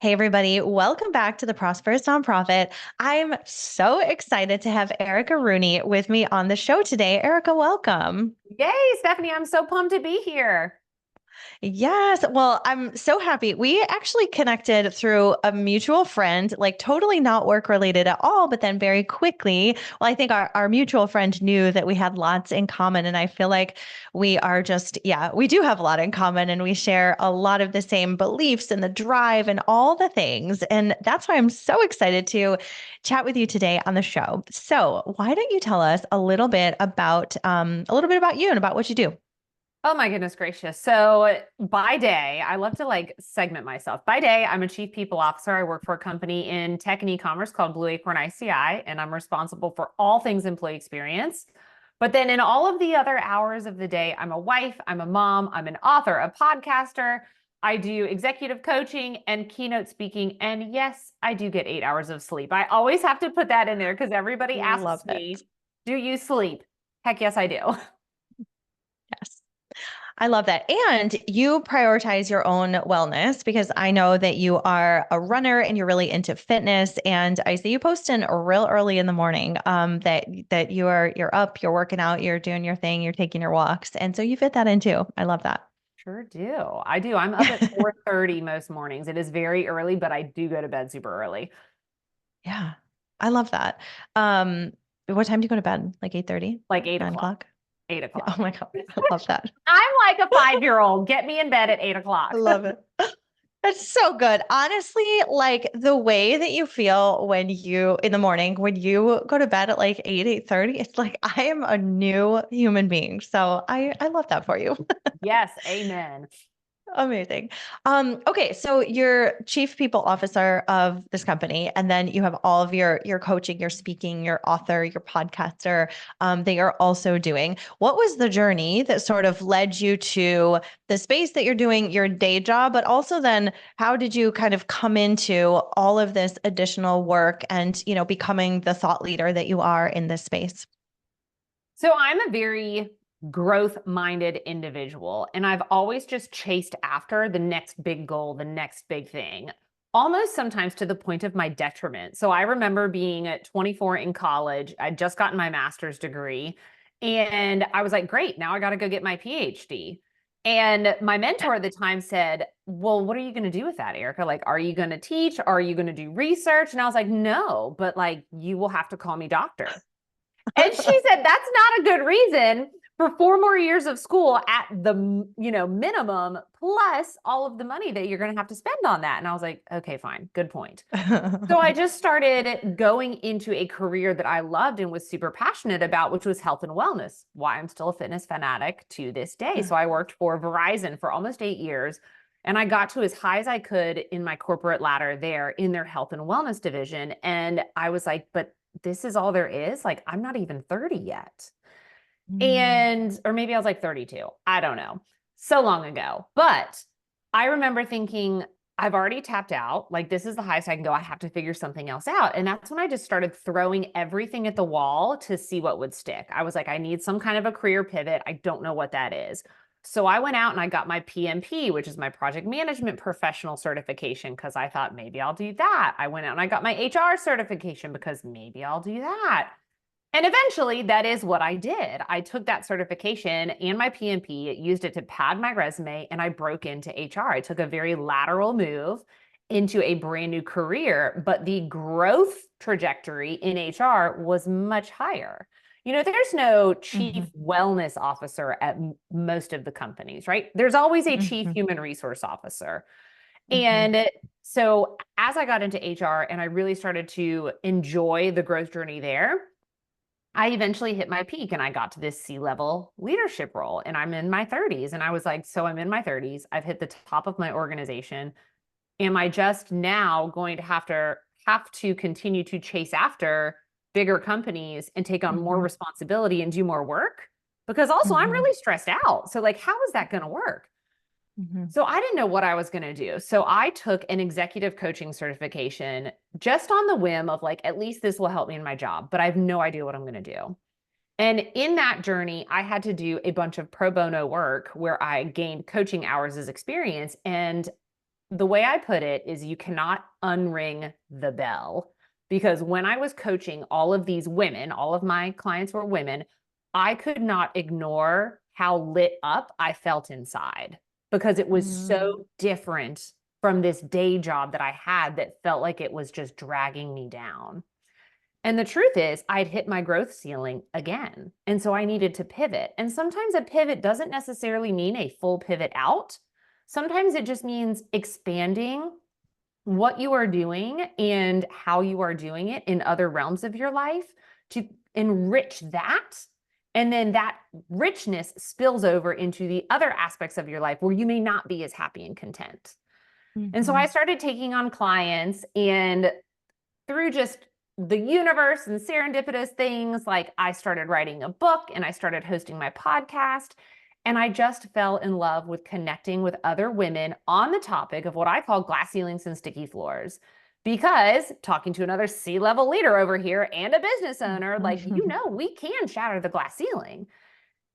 Hey, everybody. Welcome back to the Prosperous Nonprofit. I'm so excited to have Erica Rooney with me on the show today. Erica, welcome. Yay, Stephanie, I'm so pumped to be here. Yes. Well, I'm so happy. We actually connected through a mutual friend, like totally not work related at all, but then very quickly, well, I think our mutual friend knew that we had lots in common. And I feel like we are just, yeah, we do have a lot in common and we share a lot of the same beliefs and the drive and all the things. And that's why I'm so excited to chat with you today on the show. So why don't you tell us a little bit about you and about what you do? Oh my goodness gracious. So by day, I love to segment myself. By day, I'm a chief people officer. I work for a company in tech and e-commerce called Blue Acorn ICI, and I'm responsible for all things employee experience. But then in all of the other hours of the day, I'm a wife, I'm a mom, I'm an author, a podcaster. I do executive coaching and keynote speaking. And yes, I do get 8 hours of sleep. I always have to put that in there because everybody Love asks it. me, do you sleep? Heck yes, I do. Yes. I love that. And you prioritize your own wellness because I know that you are a runner and you're really into fitness. And I see you posting real early in the morning that you're up, you're working out, you're doing your thing, you're taking your walks. And so you fit that in too. I love that. Sure do. I do. I'm up at 4:30 most mornings. It is very early, but I do go to bed super early. Yeah. I love that. Um, what time do you go to bed? Like 8:30, Like 8 o'clock. 9 o'clock? Eight Yeah. Oh o'clock. my God. I love that. I'm like a 5-year-old. Get me in bed at 8 I o'clock. love it. That's so good. Honestly, like the way that you feel when you in the morning, when you go to bed at like 8, 8:30, it's like I am a new human being. So I love that for you. Yes, amen. Amazing. Okay, so you're chief people officer of this company, and then you have all of your coaching, your speaking, your author, your podcaster that you're also doing. What was the journey that sort of led you to the space that you're doing your day job, but also then how did you kind of come into all of this additional work and becoming the thought leader that you are in this space? So I'm a very growth-minded individual, and I've always just chased after the next big goal, the next big thing, almost sometimes to the point of my detriment. So I remember being at 24 in college. I'd just gotten my master's degree, and I was like, great, now I got to go get my PhD. And my mentor at the time said, well, what are you going to do with that, Erica? Like, are you going to teach? Are you going to do research? And I was like, no, but like, you will have to call me doctor. And she said, that's not a good reason for 4 more years of school at the, minimum, plus all of the money that you're going to have to spend on that. And I was like, okay, fine, good point. So I just started going into a career that I loved and was super passionate about, which was health and wellness, why I'm still a fitness fanatic to this day. So I worked for Verizon for almost 8 years. And I got to as high as I could in my corporate ladder there in their health and wellness division. And I was like, but this is all there is. Like, I'm not even 30 yet. Mm. Or maybe I was like 32. I don't know. So long ago. But I remember thinking, I've already tapped out. Like, this is the highest I can go. I have to figure something else out. And that's when I just started throwing everything at the wall to see what would stick. I was like, I need some kind of a career pivot. I don't know what that is. So I went out and I got my PMP, which is my project management professional certification, because I thought maybe I'll do that. I went out and I got my HR certification because maybe I'll do that. And eventually, that is what I did. I took that certification and my PMP, used it to pad my resume, and I broke into HR. I took a very lateral move into a brand new career, but the growth trajectory in HR was much higher. There's no chief Mhm. wellness officer at most of the companies, right? There's always a chief Mhm. human resource officer. Mhm. And so as I got into HR and I really started to enjoy the growth journey there, I eventually hit my peak and I got to this C-level leadership role and I'm in my 30s. And I was like, so I'm in my 30s. I've hit the top of my organization. Am I just now going to have to continue to chase after bigger companies and take on more Mhm. responsibility and do more work? Because also I'm Mhm. really stressed out. So like, how is that going to work? Mhm. So I didn't know what I was going to do. So I took an executive coaching certification just on the whim of like, at least this will help me in my job, but I have no idea what I'm going to do. And in that journey, I had to do a bunch of pro bono work where I gained coaching hours as experience. And the way I put it is you cannot unring the bell, because when I was coaching all of these women, all of my clients were women, I could not ignore how lit up I felt inside, because it was Mm. so different from this day job that I had that felt like it was just dragging me down. And the truth is, I'd hit my growth ceiling again. And so I needed to pivot. And sometimes a pivot doesn't necessarily mean a full pivot out. Sometimes it just means expanding what you are doing and how you are doing it in other realms of your life to enrich that. And then that richness spills over into the other aspects of your life where you may not be as happy and content. And so I Mhm. started taking on clients, and through just the universe and serendipitous things, like I started writing a book and I started hosting my podcast. And I just fell in love with connecting with other women on the topic of what I call glass ceilings and sticky floors. Because talking to another C-level leader over here and a business owner, like, we can shatter the glass ceiling.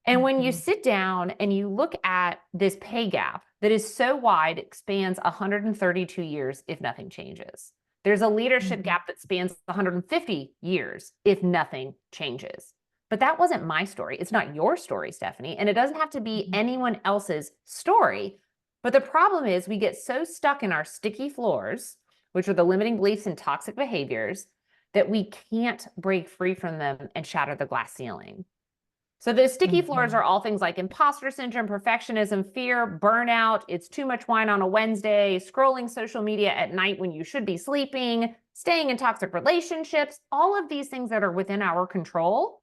And when you Mhm. sit down and you look at this pay gap that is so wide, it spans 132 years if nothing changes. There's a leadership Mhm. gap that spans 150 years if nothing changes. But that wasn't my story. It's not your story, Stephanie. And it doesn't have to be Mhm. anyone else's story. But the problem is we get so stuck in our sticky floors, which are the limiting beliefs and toxic behaviors, that we can't break free from them and shatter the glass ceiling. So the sticky floors are Mhm. all things like imposter syndrome, perfectionism, fear, burnout. It's too much wine on a Wednesday, scrolling social media at night when you should be sleeping, staying in toxic relationships, all of these things that are within our control.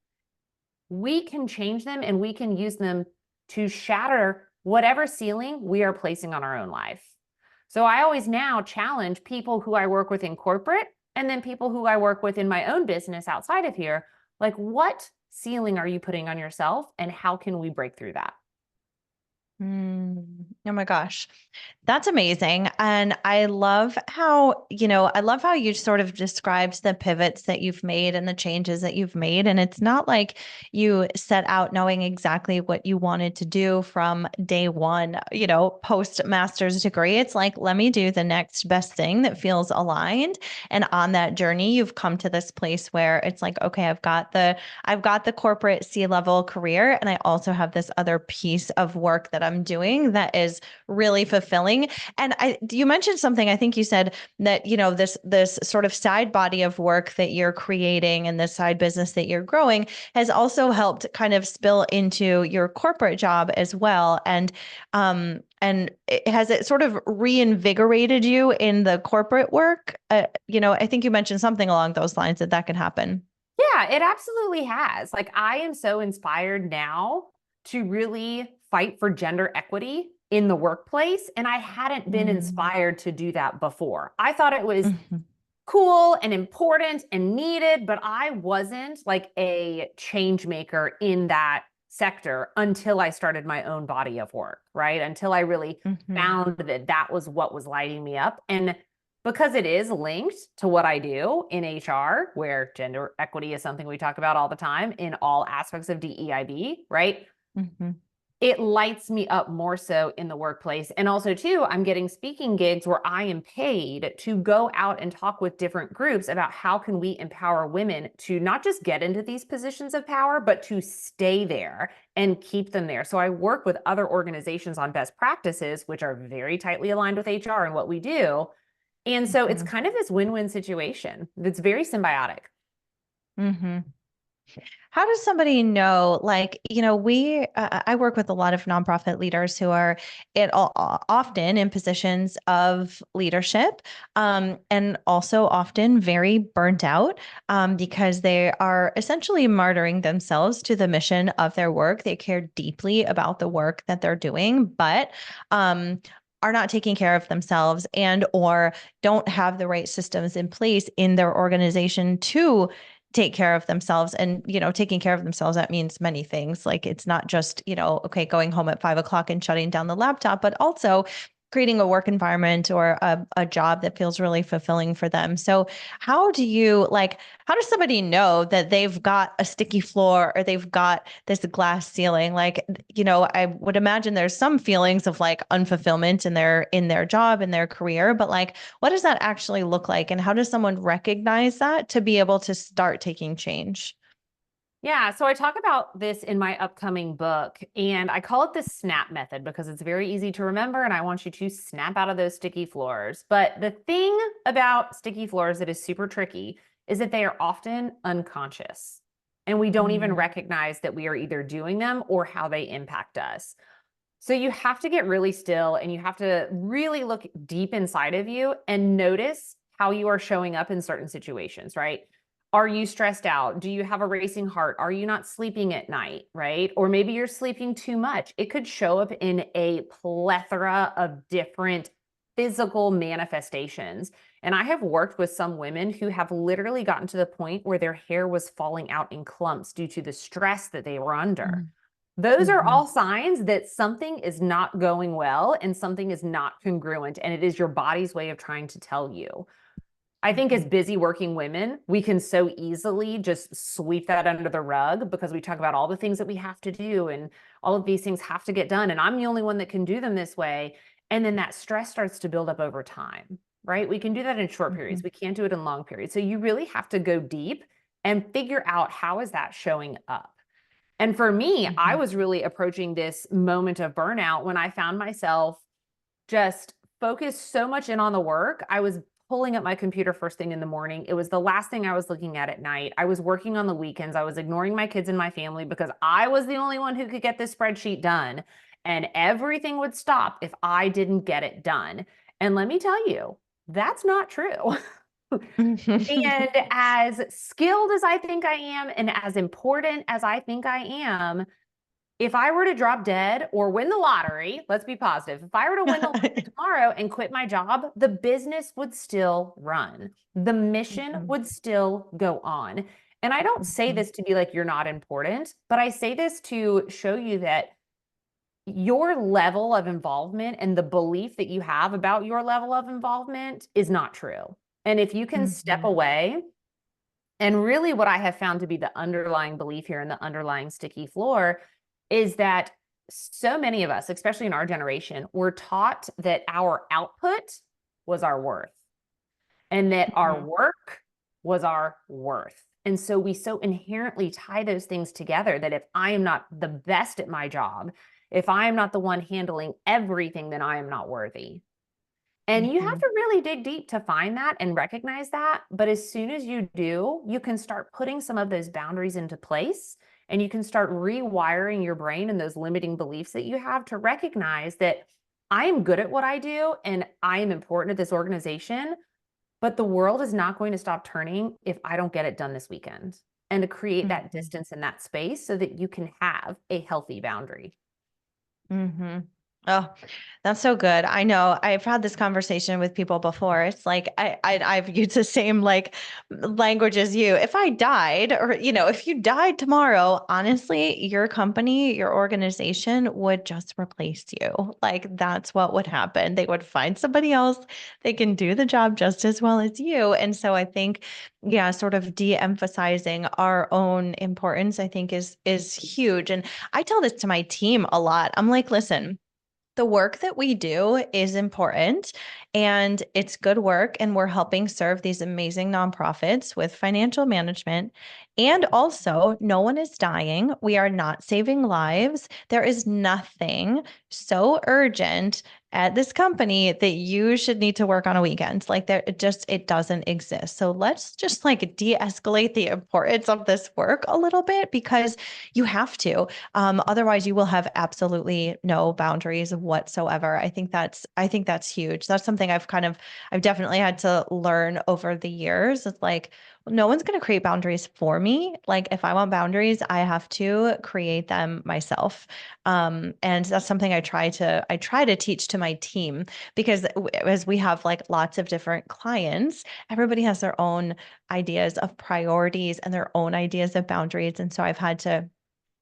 We can change them and we can use them to shatter whatever ceiling we are placing on our own life. So I always now challenge people who I work with in corporate and then people who I work with in my own business outside of here, like, what ceiling are you putting on yourself and how can we break through that? Mm. Oh my gosh. That's amazing. And I love how, I love how you sort of described the pivots that you've made and the changes that you've made. And it's not like you set out knowing exactly what you wanted to do from day one, post master's degree. It's like, let me do the next best thing that feels aligned. And on that journey, you've come to this place where it's like, okay, I've got the corporate C-level career, and I also have this other piece of work that I'm doing that is really fulfilling. And you mentioned something, I think you said that, this sort of side body of work that you're creating and this side business that you're growing has also helped kind of spill into your corporate job as well. Has it sort of reinvigorated you in the corporate work? I think you mentioned something along those lines that can happen. Yeah, it absolutely has. Like, I am so inspired now to really fight for gender equity in the workplace. And I hadn't been Mm. inspired to do that before. I thought it was Mhm. cool and important and needed, but I wasn't like a change maker in that sector until I started my own body of work, right? Until I really Mhm. found that that was what was lighting me up. And because it is linked to what I do in HR, where gender equity is something we talk about all the time in all aspects of DEIB, right? Mhm. It lights me up more so in the workplace. And also, too, I'm getting speaking gigs where I am paid to go out and talk with different groups about how can we empower women to not just get into these positions of power, but to stay there and keep them there. So I work with other organizations on best practices, which are very tightly aligned with HR and what we do. And so it's Mhm. kind of this win-win situation that's very symbiotic. Mhm. How does somebody know, like, I work with a lot of nonprofit leaders who are often in positions of leadership, and also often very burnt out, because they are essentially martyring themselves to the mission of their work. They care deeply about the work that they're doing, but are not taking care of themselves and or don't have the right systems in place in their organization to take care of themselves. And taking care of themselves, that means many things. Like, it's not just okay, going home at 5 o'clock and shutting down the laptop, but also creating a work environment or a job that feels really fulfilling for them. So how do you how does somebody know that they've got a sticky floor or they've got this glass ceiling? Like, I would imagine there's some feelings of like unfulfillment in their job, in their career, but like, what does that actually look like? And how does someone recognize that to be able to start taking change? Yeah, so I talk about this in my upcoming book, and I call it the SNAP method because it's very easy to remember, and I want you to snap out of those sticky floors. But the thing about sticky floors that is super tricky is that they are often unconscious, and we don't even Mm, recognize that we are either doing them or how they impact us. So you have to get really still and you have to really look deep inside of you and notice how you are showing up in certain situations, right? Are you stressed out? Do you have a racing heart? Are you not sleeping at night, right? Or maybe you're sleeping too much. It could show up in a plethora of different physical manifestations. And I have worked with some women who have literally gotten to the point where their hair was falling out in clumps due to the stress that they were under. mm, Those are mhm, all signs that something is not going well and something is not congruent, and it is your body's way of trying to tell you. I think as mhm, busy working women, we can so easily just sweep that under the rug because we talk about all the things that we have to do and all of these things have to get done. And I'm the only one that can do them this way. And then that stress starts to build up over time, right? We can do that in short periods. mhm, We can't do it in long periods. So you really have to go deep and figure out how is that showing up. And for me, I mhm, was really approaching this moment of burnout when I found myself just focused so much in on the work. I was pulling up my computer first thing in the morning. It was the last thing I was looking at night. I was working on the weekends. I was ignoring my kids and my family because I was the only one who could get this spreadsheet done. And everything would stop if I didn't get it done. And let me tell you, that's not true. mhm. And as skilled as I think I am, and as important as I think I am, if I were to drop dead or win the lottery, let's be positive. If I were to win the lottery tomorrow and quit my job, the business would still run. The mission Mhm, would still go on. And I don't say mhm, this to be like, you're not important, but I say this to show you that your level of involvement and the belief that you have about your level of involvement is not true. And if you can step mhm, away, and really what I have found to be the underlying belief here and the underlying sticky floor is that so many of us, especially in our generation, were taught that our output was our worth and that our mhm, work was our worth. And so we so inherently tie those things together that if I am not the best at my job, if I am not the one handling everything, then I am not worthy. And you have mhm, to really dig deep to find that and recognize that. But as soon as you do, you can start putting some of those boundaries into place and you can start rewiring your brain and those limiting beliefs that you have to recognize that I am good at what I do and I am important at this organization, but the world is not going to stop turning if I don't get it done this weekend. And to create that mhm. distance in that space so that you can have a healthy boundary. Mhm. Oh, that's so good. I know I've had this conversation with people before. It's like I've used the same language as you. If I died, or if you died tomorrow, honestly, your company, your organization would just replace you. Like that's what would happen. They would find somebody else. They can do the job just as well as you. And so I think, yeah, sort of de-emphasizing our own importance, I think is huge. And I tell this to my team a lot. I'm like, listen, the work that we do is important and it's good work. And we're helping serve these amazing nonprofits with financial management. And also, no one is dying. We are not saving lives. There is nothing so urgent at this company that you should need to work on a weekend. Like it doesn't exist. So let's just like de-escalate the importance of this work a little bit because you have to. Otherwise, you will have absolutely no boundaries whatsoever. I think that's huge. That's something I've definitely had to learn over the years. It's like, no one's going to create boundaries for me. Like if I want boundaries, I have to create them myself. And that's something I try to teach to my team because as we have like lots of different clients, everybody has their own ideas of priorities and their own ideas of boundaries. And so I've had to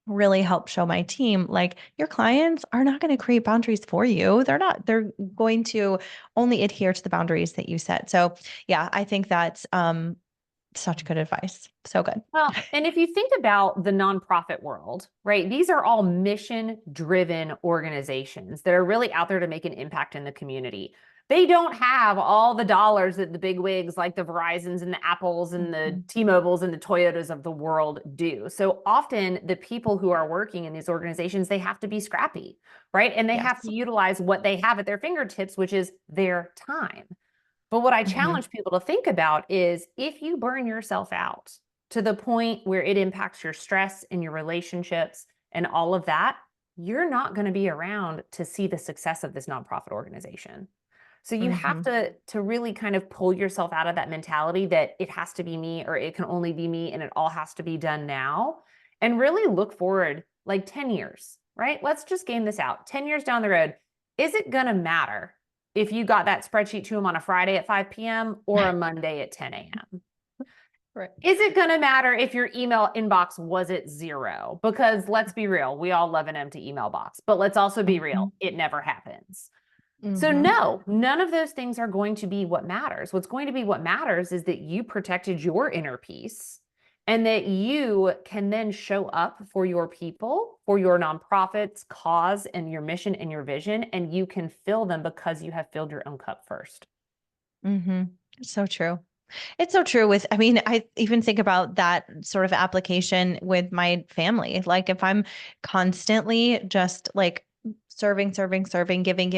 really help show my team, like, your clients are not going to create boundaries for you. They're going to only adhere to the boundaries that you set. So yeah, I think that's such good advice. So good. Well, and if you think about the nonprofit world, right, these are all mission-driven organizations that are really out there to make an impact in the community. They don't have all the dollars that the big wigs like the Verizons and the Apples and the Mhm. T-Mobiles and the Toyotas of the world do. So often the people who are working in these organizations, they have to be scrappy, right? And they have Yes. to utilize what they have at their fingertips, which is their time. But what I Hmm. challenge people to think about is if you burn yourself out to the point where it impacts your stress and your relationships and all of that, you're not going to be around to see the success of this nonprofit organization. So you have Hmm. to really kind of pull yourself out of that mentality that it has to be me or it can only be me and it all has to be done now, and really look forward like 10 years, right? Let's just game this out. 10 years down the road, is it going to matter if you got that spreadsheet to them on a Friday at 5 p.m. or a Monday at 10 a.m.? Right. Is it going to matter if your email inbox was at 0? Because let's be real, we all love an empty email box, but let's also be real, Hmm. it never happens. So Hmm. no, none of those things are going to be what matters. What's going to be what matters is that you protected your inner peace and that you can then show up for your people, for your nonprofits, cause, and your mission and your vision, and you can fill them because you have filled your own cup first. Hmm. So true. It's so true with, I mean, I even think about that sort of application with my family. Like if I'm constantly just like serving, giving,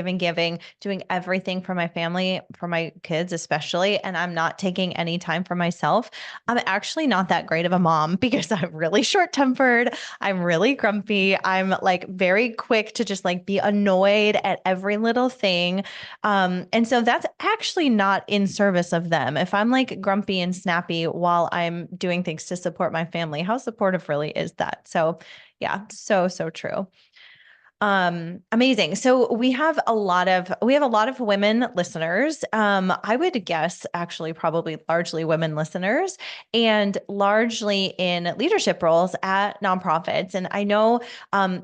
doing everything for my family, for my kids especially, and I'm not taking any time for myself, I'm actually not that great of a mom because I'm really short-tempered. I'm really grumpy. I'm like very quick to just like be annoyed at every little thing. And so that's actually not in service of them. If I'm like grumpy and snappy while I'm doing things to support my family, how supportive really is that? So, yeah, so true. Amazing. So we have a lot of women listeners. I would guess actually probably largely women listeners and largely in leadership roles at nonprofits. And I know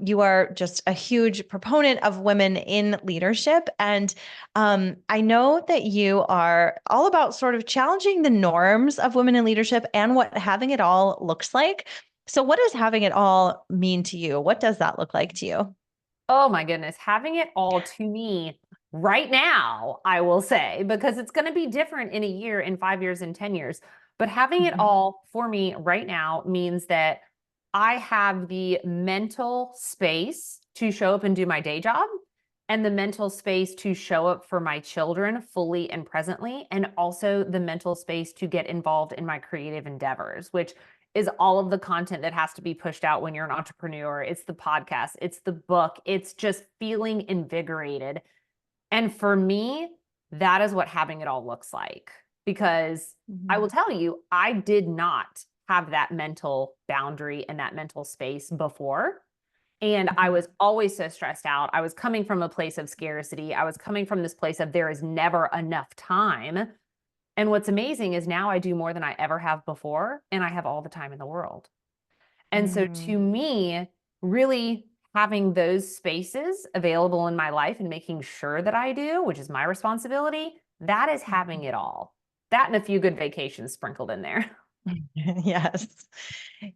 you are just a huge proponent of women in leadership. And I know that you are all about sort of challenging the norms of women in leadership and what having it all looks like. So what does having it all mean to you? What does that look like to you? Oh my goodness, having it all to me right now, I will say, because it's going to be different in a year, in 5 years, in 10 years. But having it Mhm. all for me right now means that I have the mental space to show up and do my day job and the mental space to show up for my children fully and presently, and also the mental space to get involved in my creative endeavors, which is all of the content that has to be pushed out when you're an entrepreneur. It's the podcast, it's the book, it's just feeling invigorated. And for me, that is what having it all looks like. Because I will Mhm. tell you, I did not have that mental boundary and that mental space before. And I Mhm. was always so stressed out. I was coming from a place of scarcity. I was coming from this place of there is never enough time. And what's amazing is now I do more than I ever have before, and I have all the time in the world. And so to Mm. me, really having those spaces available in my life and making sure that I do, which is my responsibility, that is having Mhm. it all. That and a few good vacations sprinkled in there. Yes.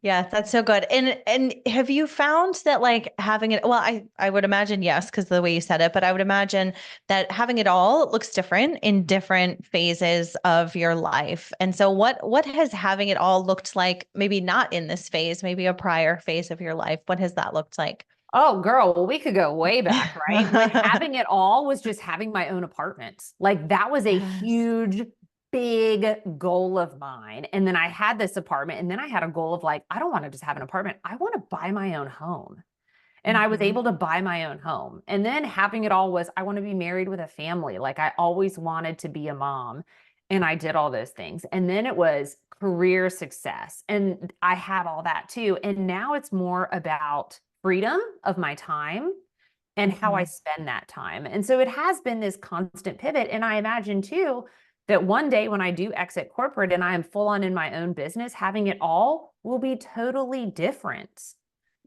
Yeah, that's so good. And have you found that like having it, well, I would imagine yes, because the way you said it, but I would imagine that having it all looks different in different phases of your life. And so what has having it all looked like, maybe not in this phase, maybe a prior phase of your life? What has that looked like? Oh, girl, well, we could go way back, right? When having it all was just having my own apartment. Like that was a Yes. huge, big goal of mine. And then I had this apartment, and then I had a goal of like, I don't want to just have an apartment. I want to buy my own home. And I was Hmm. able to buy my own home. And then having it all was, I want to be married with a family. Like I always wanted to be a mom. And I did all those things. And then it was career success. And I had all that too. And now it's more about freedom of my time and how I Hmm. spend that time. And so it has been this constant pivot. And I imagine too that one day when I do exit corporate and I am full on in my own business, having it all will be totally different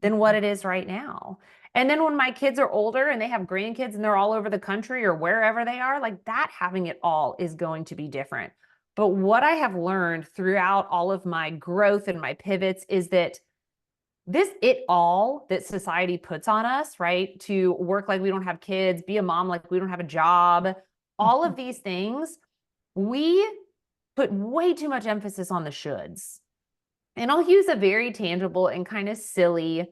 than what it is right now. And then when my kids are older and they have grandkids and they're all over the country or wherever they are, like that, having it all is going to be different. But what I have learned throughout all of my growth and my pivots is that it all that society puts on us, right? To work like we don't have kids, be a mom like we don't have a job, all of these things, we put way too much emphasis on the shoulds. And I'll use a very tangible and kind of silly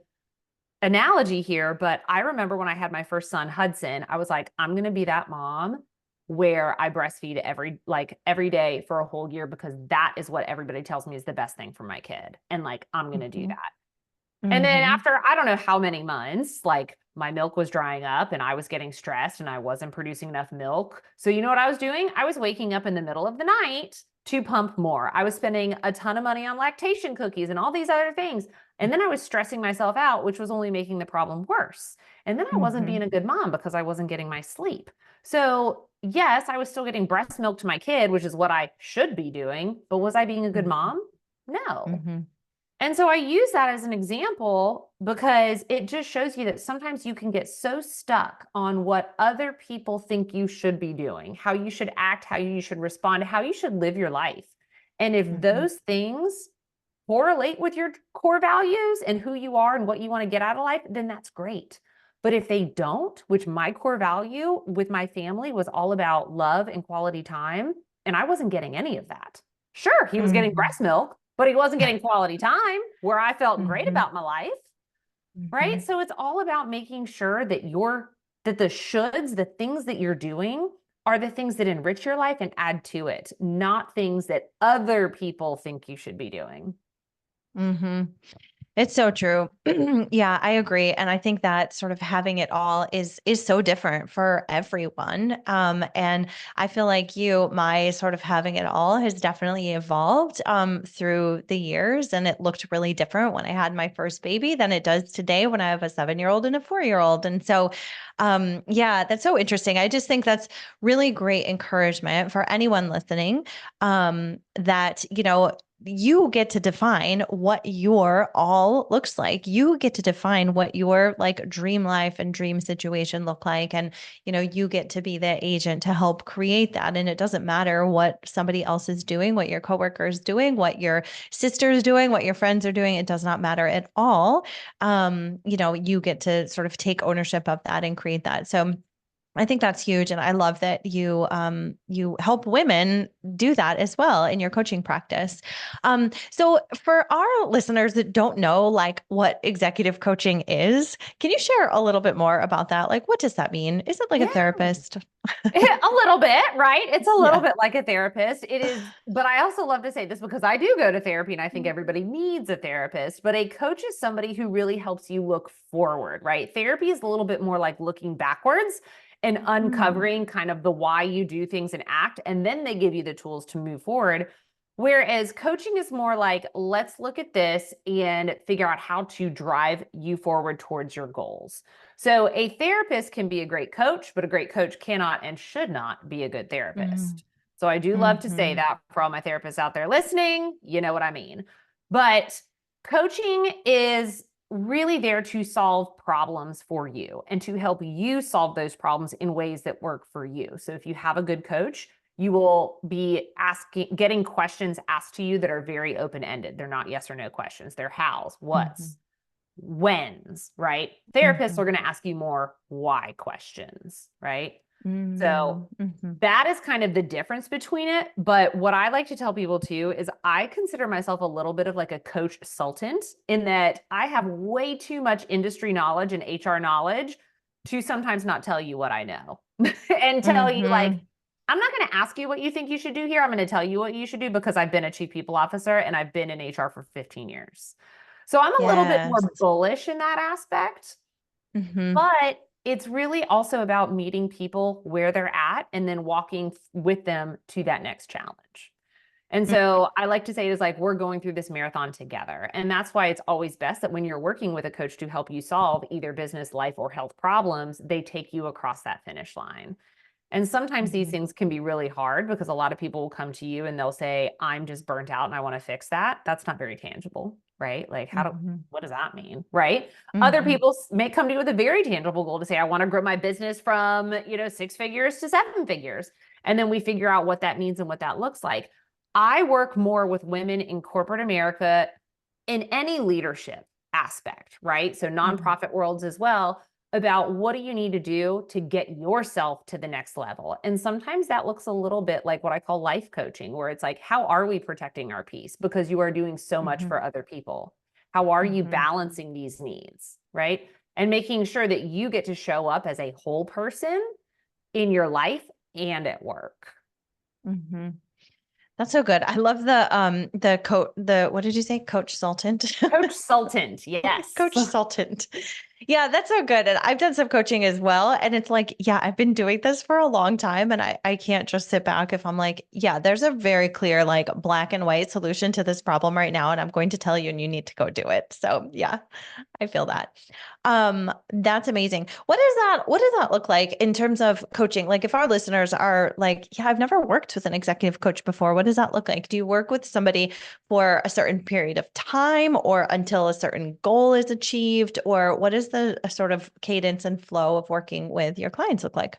analogy here, but I remember when I had my first son, Hudson, I was like, I'm going to be that mom where I breastfeed every day for a whole year, because that is what everybody tells me is the best thing for my kid. And like, I'm going to do that. And then after, I don't know how many months, like my milk was drying up and I was getting stressed and I wasn't producing enough milk. So you know what I was doing? I was waking up in the middle of the night to pump more. I was spending a ton of money on lactation cookies and all these other things. And then I was stressing myself out, which was only making the problem worse. And then I wasn't being a good mom because I wasn't getting my sleep. So yes, I was still getting breast milk to my kid, which is what I should be doing. But was I being a good mom? No. And so I use that as an example because it just shows you that sometimes you can get so stuck on what other people think you should be doing, how you should act, how you should respond, how you should live your life. And if those things correlate with your core values and who you are and what you want to get out of life, then that's great. But if they don't, which my core value with my family was all about love and quality time, and I wasn't getting any of that. Sure, he was getting breast milk, but he wasn't getting quality time where I felt great about my life, right? So it's all about making sure that that the shoulds, the things that you're doing are the things that enrich your life and add to it, not things that other people think you should be doing. It's so true. Yeah, I agree. And I think that sort of having it all is so different for everyone. And I feel like my sort of having it all has definitely evolved through the years. And it looked really different when I had my first baby than it does today when I have a 7-year-old and a 4-year-old. And so yeah, that's so interesting. I just think that's really great encouragement for anyone listening, that, you get to define what your all looks like. You get to define what your like dream life and dream situation look like. And, you get to be the agent to help create that. And it doesn't matter what somebody else is doing, what your coworker is doing, what your sister is doing, what your friends are doing. It does not matter at all. You get to sort of take ownership of that and create that. So I think that's huge. And I love that you help women do that as well in your coaching practice. So for our listeners that don't know like what executive coaching is, can you share a little bit more about that? Like, what does that mean? Is it like a Yeah. therapist? A little bit, right? It's a little Yeah. bit like a therapist. It is, but I also love to say this because I do go to therapy and I think everybody needs a therapist, but a coach is somebody who really helps you look forward, right? Therapy is a little bit more like looking backwards and uncovering kind of the why you do things and act, and then they give you the tools to move forward. Whereas coaching is more like, let's look at this and figure out how to drive you forward towards your goals. So a therapist can be a great coach, but a great coach cannot and should not be a good therapist. So I do love to say that for all my therapists out there listening, you know what I mean. But coaching is really there to solve problems for you and to help you solve those problems in ways that work for you. So if you have a good coach, you will be getting questions asked to you that are very open-ended. They're not yes or no questions. They're hows, what's, when's, right? Therapists are going to ask you more why questions, right? So that is kind of the difference between it. But what I like to tell people too is I consider myself a little bit of like a coach consultant in that I have way too much industry knowledge and HR knowledge to sometimes not tell you what I know and tell you like, I'm not going to ask you what you think you should do here. I'm going to tell you what you should do because I've been a chief people officer and I've been in HR for 15 years. So I'm a little bit more bullish in that aspect, but it's really also about meeting people where they're at and then walking with them to that next challenge. And so I like to say it is like, we're going through this marathon together. And that's why it's always best that when you're working with a coach to help you solve either business, life, or health problems, they take you across that finish line. And sometimes these things can be really hard because a lot of people will come to you and they'll say, I'm just burnt out and I want to fix that. That's not very tangible, right? Like Mm-hmm. what does that mean, right? Other Mm-hmm. people may come to you with a very tangible goal to say, I want to grow my business from, 6 figures to 7 figures. And then we figure out what that means and what that looks like. I work more with women in corporate America in any leadership aspect, right? So Mm-hmm. nonprofit worlds as well, about what do you need to do to get yourself to the next level. And sometimes that looks a little bit like what I call life coaching, where it's like, how are we protecting our peace? Because you are doing so much Mm-hmm. for other people. How are you Mm-hmm. balancing these needs, right? And making sure that you get to show up as a whole person in your life and at work. Mm-hmm. That's so good. I love the coach the what did you say? Coach Sultant? Coach Sultant, yes. Coach Sultant. Yeah, that's so good. And I've done some coaching as well. And it's like, yeah, I've been doing this for a long time. And I can't just sit back if I'm like, yeah, there's a very clear, like black and white solution to this problem right now. And I'm going to tell you, and you need to go do it. So yeah, I feel that. That's amazing. What does that look like in terms of coaching? Like if our listeners are like, yeah, I've never worked with an executive coach before. What does that look like? Do you work with somebody for a certain period of time or until a certain goal is achieved? Or what is the sort of cadence and flow of working with your clients look like?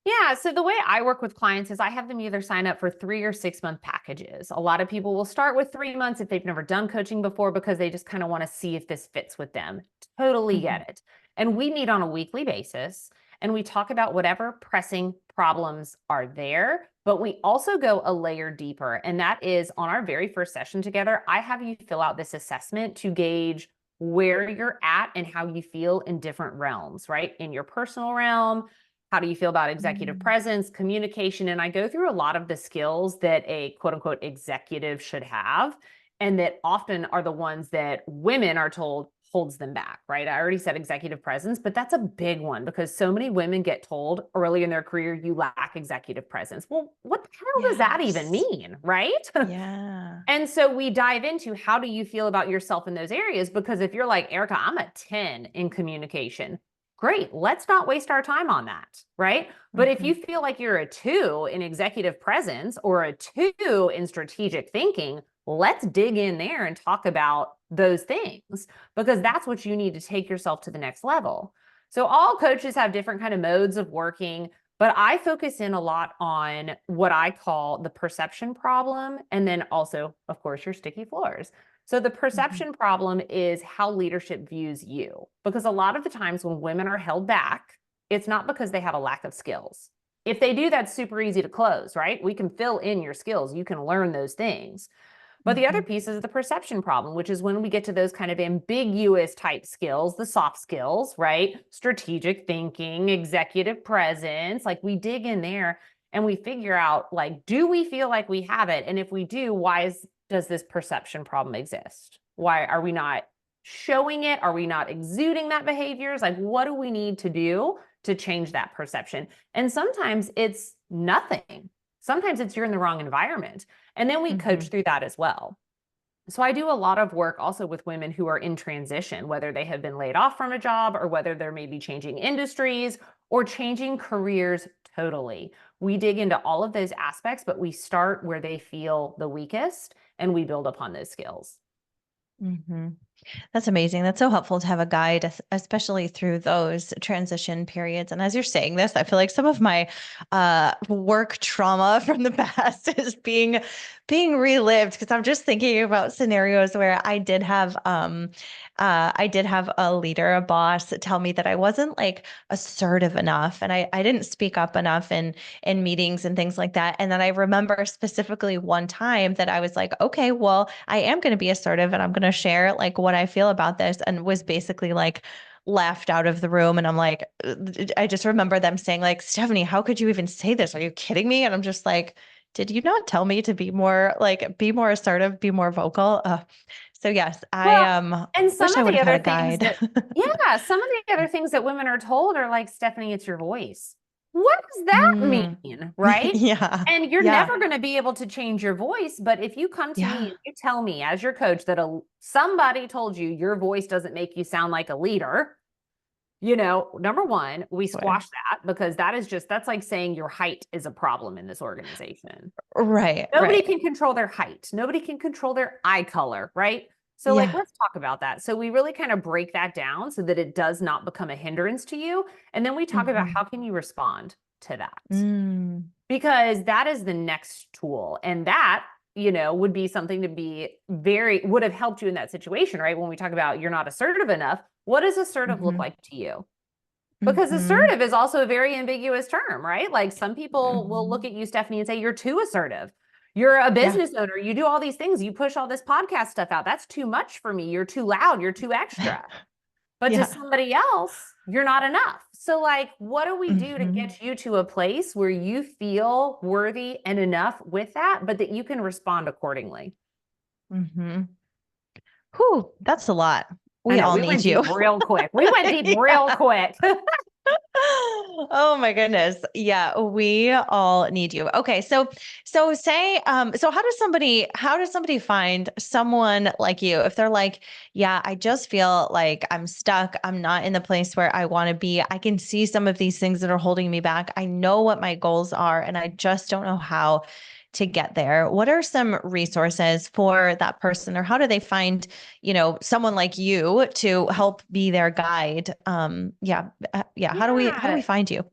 Yeah. So the way I work with clients is I have them either sign up for 3 or 6 month packages. A lot of people will start with 3 months if they've never done coaching before because they just kind of want to see if this fits with them. Totally Mhm. get it. And we meet on a weekly basis and we talk about whatever pressing problems are there. But we also go a layer deeper. And that is on our very first session together, I have you fill out this assessment to gauge where you're at and how you feel in different realms, right? In your personal realm, how do you feel about executive Mm. presence, communication? And I go through a lot of the skills that a quote unquote executive should have, and that often are the ones that women are told holds them back, right? I already said executive presence, but that's a big one because so many women get told early in their career, you lack executive presence. Well, what the hell does that even Yes. mean, right? Yeah. And so we dive into how do you feel about yourself in those areas? Because if you're like, Erica, I'm a 10 in communication, great. Let's not waste our time on that. Right. But if Hmm. you feel like you're a 2 in executive presence or a 2 in strategic thinking, let's dig in there and talk about those things because that's what you need to take yourself to the next level. So all coaches have different kind of modes of working. But I focus in a lot on what I call the perception problem, and then also, of course, your sticky floors. So the Hmm. perception problem is how leadership views you. Because a lot of the times when women are held back, it's not because they have a lack of skills. If they do, that's super easy to close, right? We can fill in your skills. You can learn those things. But the other Hmm. piece is the perception problem, which is when we get to those kind of ambiguous type skills, the soft skills, right? Strategic thinking, executive presence, like we dig in there and we figure out like, do we feel like we have it? And if we do, does this perception problem exist? Why are we not showing it? Are we not exuding that behaviors? Like, what do we need to do to change that perception? And sometimes it's nothing. Sometimes it's you're in the wrong environment. And then we Hmm. coach through that as well. So I do a lot of work also with women who are in transition, whether they have been laid off from a job or whether they're maybe changing industries or changing careers totally. We dig into all of those aspects, but we start where they feel the weakest and we build upon those skills. Hmm. That's amazing. That's so helpful to have a guide, especially through those transition periods. And as you're saying this, I feel like some of my work trauma from the past is being relived because I'm just thinking about scenarios where I did have a leader, a boss, tell me that I wasn't like assertive enough, and I didn't speak up enough in meetings and things like that. And then I remember specifically one time that I was like, okay, well, I am going to be assertive and I'm going to share like what I feel about this, and was basically like laughed out of the room. And I'm like, I just remember them saying like, Stephanie, how could you even say this? Are you kidding me? And I'm just like, did you not tell me to be more assertive, be more vocal? So yes, I Well, and some wish I of would the have had other a things guide. that, yeah, some of the other things that women are told are like, Stephanie, it's your voice. What does that Mm. mean? Right? Yeah. And you're Yeah. never going to be able to change your voice. But if you come to me Yeah. and you tell me as your coach that somebody told you your voice doesn't make you sound like a leader, number one, we Boy. squash that because that's like saying your height is a problem in this organization. Right. Nobody Right. can control their height. Nobody can control their eye color, right? So like, Yeah. let's talk about that. So we really kind of break that down so that it does not become a hindrance to you. And then we talk about Mm-hmm. how can you respond to that? Mm. Because that is the next tool. And that, would be something to be would have helped you in that situation, right? When we talk about you're not assertive enough, what does assertive look Mm-hmm. like to you? Because Mm-hmm. assertive is also a very ambiguous term, right? Like some people will Mm-hmm. look at you, Stephanie, and say, you're too assertive. You're a Yeah. business owner. You do all these things. You push all this podcast stuff out. That's too much for me. You're too loud. You're too extra. But to Yeah. somebody else, you're not enough. So, like, what do we do to Mm-hmm. get you to a place where you feel worthy and enough with that, but that you can respond accordingly? Mm-hmm. Whew, that's a lot. I We know all we need went you. deep real quick. We went deep real Yeah. quick. Oh my goodness. Yeah, we all need you. Okay, so say so how does somebody find someone like you if they're like, yeah, I just feel like I'm stuck. I'm not in the place where I want to be. I can see some of these things that are holding me back. I know what my goals are and I just don't know how to get there. What are some resources for that person or how do they find, someone like you to help be their guide? Yeah. How do we Yeah. find you?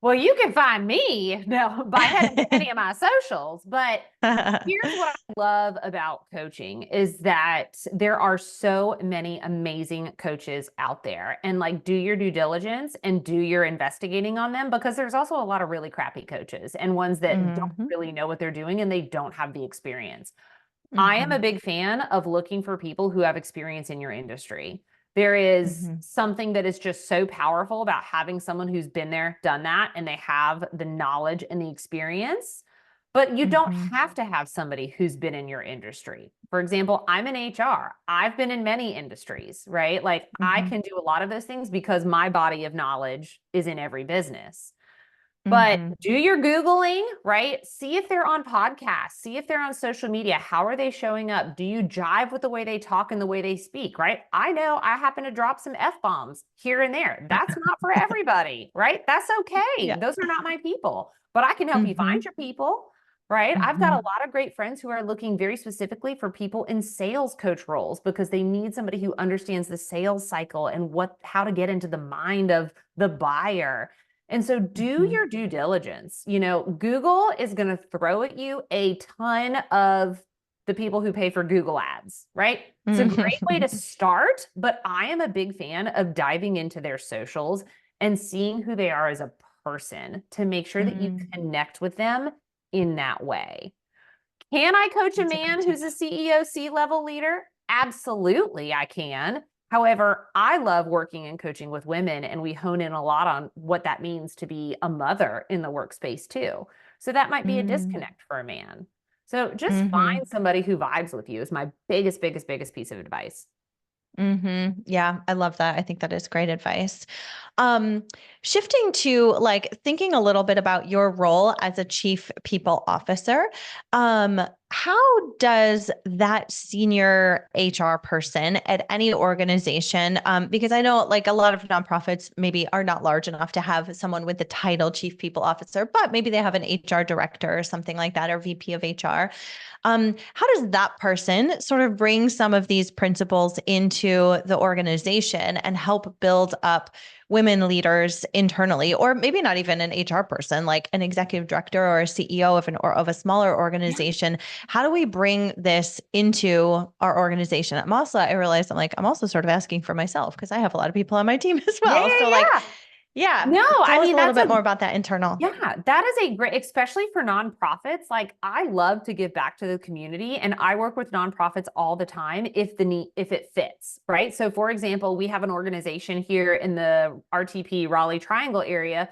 Well, you can find me now by heading to any of my socials, but here's what I love about coaching is that there are so many amazing coaches out there and like do your due diligence and do your investigating on them because there's also a lot of really crappy coaches and ones that don't Hmm. really know what they're doing and they don't have the experience. I am a Hmm. big fan of looking for people who have experience in your industry. There is Hmm. something that is just so powerful about having someone who's been there, done that, and they have the knowledge and the experience. But you don't Hmm. have to have somebody who's been in your industry. For example, I'm in HR. I've been in many industries, right? Like I Hmm. can do a lot of those things because my body of knowledge is in every business. But Hmm. do your Googling, right? See if they're on podcasts, see if they're on social media. How are they showing up? Do you jive with the way they talk and the way they speak, right? I know I happen to drop some F bombs here and there. That's not for everybody, right? That's okay. Yeah. Those are not my people, but I can help you Hmm. find your people, right? I've got a Hmm. lot of great friends who are looking very specifically for people in sales coach roles because they need somebody who understands the sales cycle and how to get into the mind of the buyer and so do Hmm. your due diligence. Google is going to throw at you a ton of the people who pay for Google ads, right? It's a great way to start, but I am a big fan of diving into their socials and seeing who they are as a person to make sure that you Mm, connect with them in that way. Can I coach a that's a good man tip. who's a CEO, C-level leader? Absolutely, I can. However, I love working and coaching with women, and we hone in a lot on what that means to be a mother in the workspace too. So that might be a Mm, disconnect for a man. So just hmm. find somebody who vibes with you is my biggest, biggest, biggest piece of advice. Yeah, I love that. I think that is great advice. Um, Shifting to like thinking a little bit about your role as a chief people officer, how does that senior HR person at any organization, because I know like a lot of nonprofits maybe are not large enough to have someone with the title chief people officer, but maybe they have an HR director or something like that, or VP of HR. How does that person sort of bring some of these principles into the organization and help build up women leaders internally, or maybe not even an HR person, like an executive director or a CEO of a smaller organization? How do we bring this into our organization? I realize I'm also sort of asking for myself because I have a lot of people on my team as Yeah, well. So like, yeah, yeah. yeah, No, I tell us mean, a little bit more about that internal. yeah, that is a great, especially for nonprofits. Like I love to give back to the community and I work with nonprofits all the time if it fits, right? So for example, we have an organization here in the RTP Raleigh Triangle area,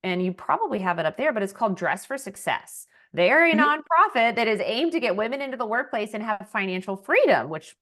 and you probably have it up there, but it's called Dress for Success. They're a Mhm. nonprofit that is aimed to get women into the workplace and have financial freedom, which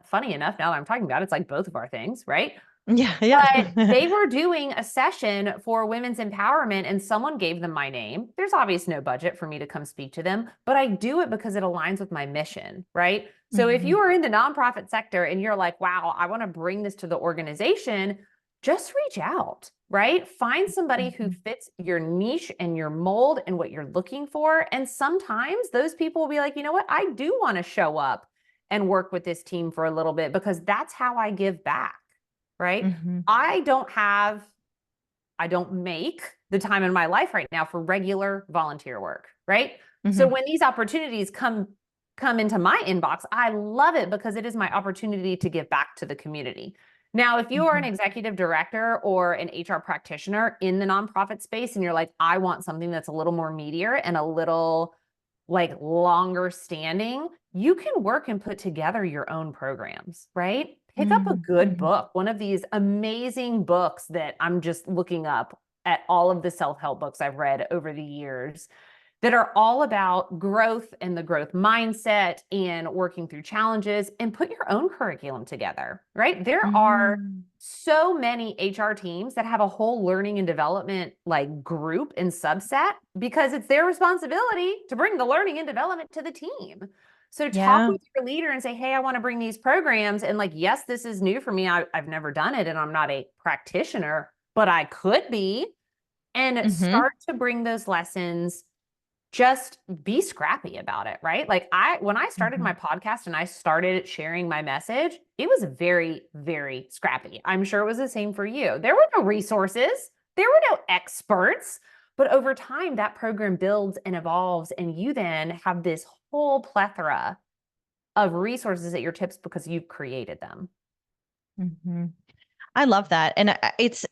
funny enough, now that I'm talking about it, it's like both of our things, right? Yeah, But yeah. they were doing a session for women's empowerment and someone gave them my name. There's obviously no budget for me to come speak to them, but I do it because it aligns with my mission, right? So if you Mhm. are in the nonprofit sector and you're like, wow, I want to bring this to the organization, just reach out, right? Find somebody who Mhm. fits your niche and your mold and what you're looking for. And sometimes those people will be like, you know what? I do want to show up and work with this team for a little bit because that's how I give back, right? Mm-hmm. I don't make the time in my life right now for regular volunteer work, right? So Mm-hmm. when these opportunities come into my inbox, I love it because it is my opportunity to give back to the community. Now, if you are an Mm-hmm. executive director or an HR practitioner in the nonprofit space and you're like, I want something that's a little more meatier and a little like longer standing, you can work and put together your own programs, right? Pick up a good Mm-hmm. book, one of these amazing books that I'm just looking up at all of the self-help books I've read over the years that are all about growth and the growth mindset and working through challenges, and put your own curriculum together, right? There are Mm-hmm. so many HR teams that have a whole learning and development like group and subset because it's their responsibility to bring the learning and development to the team. So talk Yeah. with your leader and say, hey, I want to bring these programs. And like, yes, this is new for me. I've never done it and I'm not a practitioner, but I could be. And Mm-hmm. start to bring those lessons, just be scrappy about it, right? Like when I started Mm-hmm. my podcast and I started sharing my message, it was very, very scrappy. I'm sure it was the same for you. There were no resources, there were no experts, but over time that program builds and evolves and you then have this whole plethora of resources at your tips because you've created them. Mm-hmm. I love that. And it's,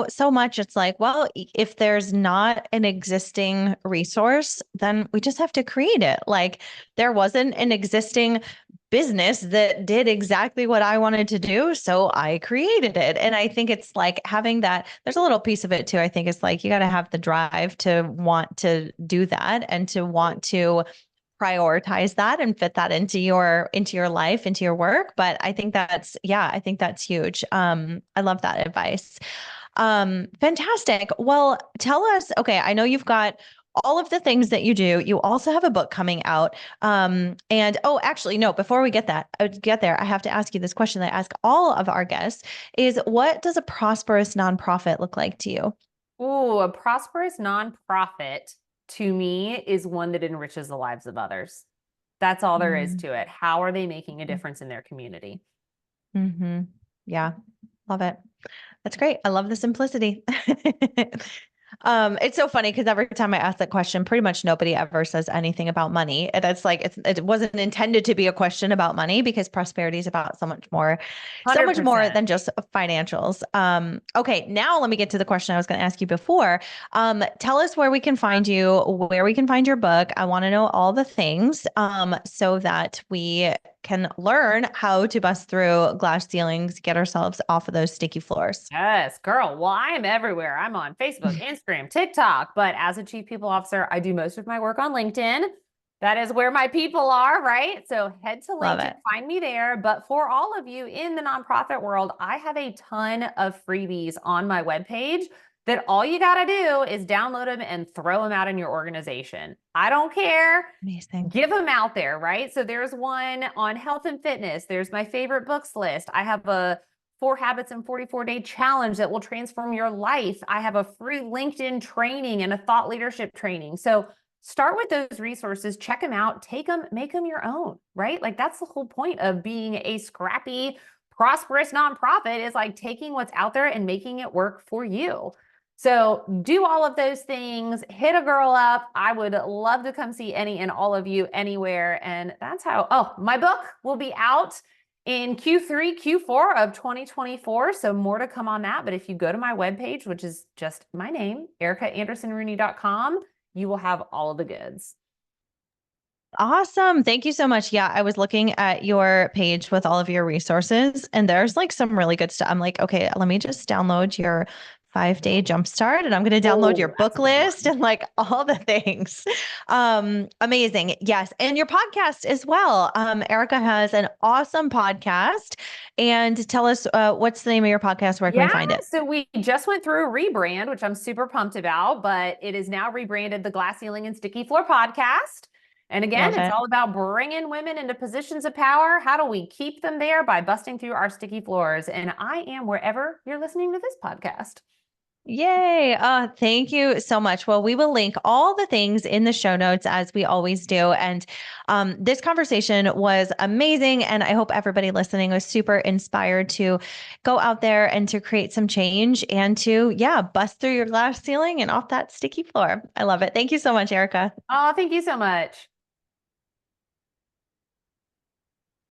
so much it's like, well, if there's not an existing resource, then we just have to create it. Like there wasn't an existing business that did exactly what I wanted to do. So I created it. And I think it's like having that, there's a little piece of it too. I think it's like you got to have the drive to want to do that and to want to prioritize that and fit that into your life, into your work. But I think I think that's huge. I love that advice. Fantastic. Well, tell us, okay, I know you've got all of the things that you do. You also have a book coming out. And oh, actually, no, before we get there, I have to ask you this question that I ask all of our guests is what does a prosperous nonprofit look like to you? Ooh, a prosperous nonprofit to me is one that enriches the lives of others. That's all there is to it. How are they making a difference in their community? Mm-hmm. Yeah, love it. That's great. I love the simplicity. It's so funny because every time I ask that question, pretty much nobody ever says anything about money. And it's like it wasn't intended to be a question about money because prosperity is about so much more 100%. than just financials. Okay, now let me get to the question I was going to ask you before. Tell us where we can find you, where we can find your book. I want to know all the things so that we can learn how to bust through glass ceilings, get ourselves off of those sticky floors. Yes, girl. Well, I am everywhere. I'm on Facebook, Instagram, TikTok, but as a chief people officer, I do most of my work on LinkedIn. That is where my people are, right? So head to Love LinkedIn, it. find me there. But for all of you in the nonprofit world, I have a ton of freebies on my webpage that all you got to do is download them and throw them out in your organization. I don't care. Amazing. Give them out there, right? So there's one on health and fitness. There's my favorite books list. I have a 4 Habits in 44-Day challenge that will transform your life. I have a free LinkedIn training and a thought leadership training. So start with those resources, check them out, take them, make them your own, right? Like that's the whole point of being a scrappy, prosperous nonprofit is like taking what's out there and making it work for you. So do all of those things, hit a girl up. I would love to come see any and all of you anywhere. And that's how, oh, my book will be out in Q3, Q4 of 2024. So more to come on that. But if you go to my webpage, which is just my name, ericaandersonrooney.com, you will have all of the goods. Awesome. Thank you so much. Yeah, I was looking at your page with all of your resources, and there's like some really good stuff. I'm like, okay, let me just download your 5-day jumpstart and I'm going to download your Oh, that's book a good list one. and like all the things. Amazing. Yes. And your podcast as well. Erica has an awesome podcast. And tell us what's the name of your podcast? Where can we Yeah, find it? so we just went through a rebrand, which I'm super pumped about, but it is now rebranded the Glass Ceiling and Sticky Floor podcast. And again, Love it's it. all about bringing women into positions of power. How do we keep them there by busting through our sticky floors? And I am wherever you're listening to this podcast. Yay. Thank you so much. Well, we will link all the things in the show notes as we always do. And this conversation was amazing. And I hope everybody listening was super inspired to go out there and to create some change and to, yeah, bust through your glass ceiling and off that sticky floor. I love it. Thank you so much, Erica. Oh, thank you so much.